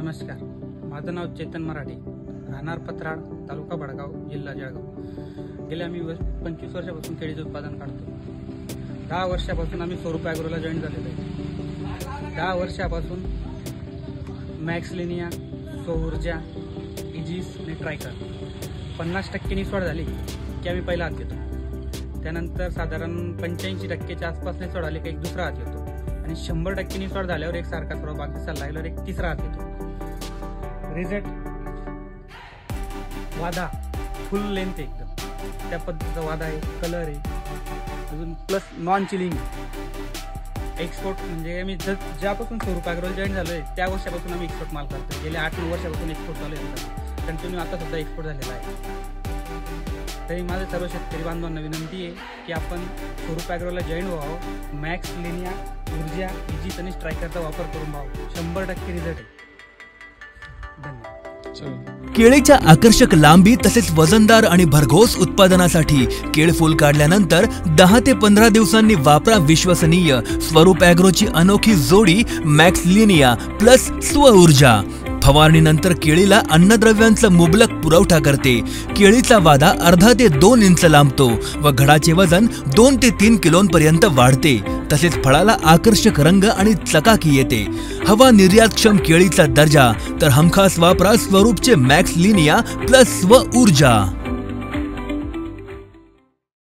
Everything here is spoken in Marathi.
नमस्कार, माझं नाव चेतन मराठे, राहणार पत्राड, तालुका भडगाव, जिल्हा जळगाव। गेल्या आम्ही 25 वर्षापासून केळीचं उत्पादन काढतो। 10 वर्षापासून आम्ही स्वरूप ॲग्रोला जॉईन झालेलो आहे। 10 वर्षापासून मॅक्सलिनिया, सौर्जा, इजिस आणि ट्रायकर 50% निसवड झाली की आम्ही पहिला हात घेतो। त्यानंतर साधारण 85% आसपास निसवड आली की एक दुसरा हात घेतो आणि 100% निसवड झाल्यावर एक सारखा थोडा बाग दिसायला लागल्यावर एक तिसरा हात घेतो। रिझल्ट वादा फुल लेंथ एकदम त्या पद्धतीचा वादा आहे, कलर आहे, अजून प्लस नॉन चिलिंग एक्सपोर्ट। म्हणजे आम्ही ज्यापासून स्वरूप ॲग्रोला जॉईन झालोय त्या वर्षापासून आम्ही एक्सपोर्ट माल करतो। गेल्या 8-9 वर्षापासून एक्सपोर्ट चालू आहे, कंटिन्यू आता सुद्धा एक्सपोर्ट झालेला आहे। तरी माझ्या सर्व शेतकरी बांधवांना विनंती आहे की आपण स्वरूप ॲग्रोला जॉईन व्हावं। मॅक्सलिनिया, ऊर्जा, इजिस आणि स्ट्रायकरचा वापर करून व्हावं। 100% रिझल्ट आहे। केळीच्या आकर्षक लांबी तसेच वजनदार आणि भरघोस उत्पादनासाठी केळफूल काढल्यानंतर 10 ते 15 दिवसांनी वापरा विश्वसनीय स्वरूप ॲग्रोची अनोखी जोडी मॅक्सलिनिया प्लस स्वऊर्जा। फवारणीनंतर केळीला अन्नद्रव्यांचा मुबलक पुरवठा करते। केळीचा वादा अर्धा ते 2 इंच लांबतो व घडाचे वजन 2 ते 3 किलोंपर्यंत वाढते। तसेच फळाला आकर्षक रंग आणि चकाकी येते। हवा निर्यातक्षम केळीचा दर्जा तर हमखास वापरा स्वरूपचे मॅक्सलिनिया प्लस स्वऊर्जा।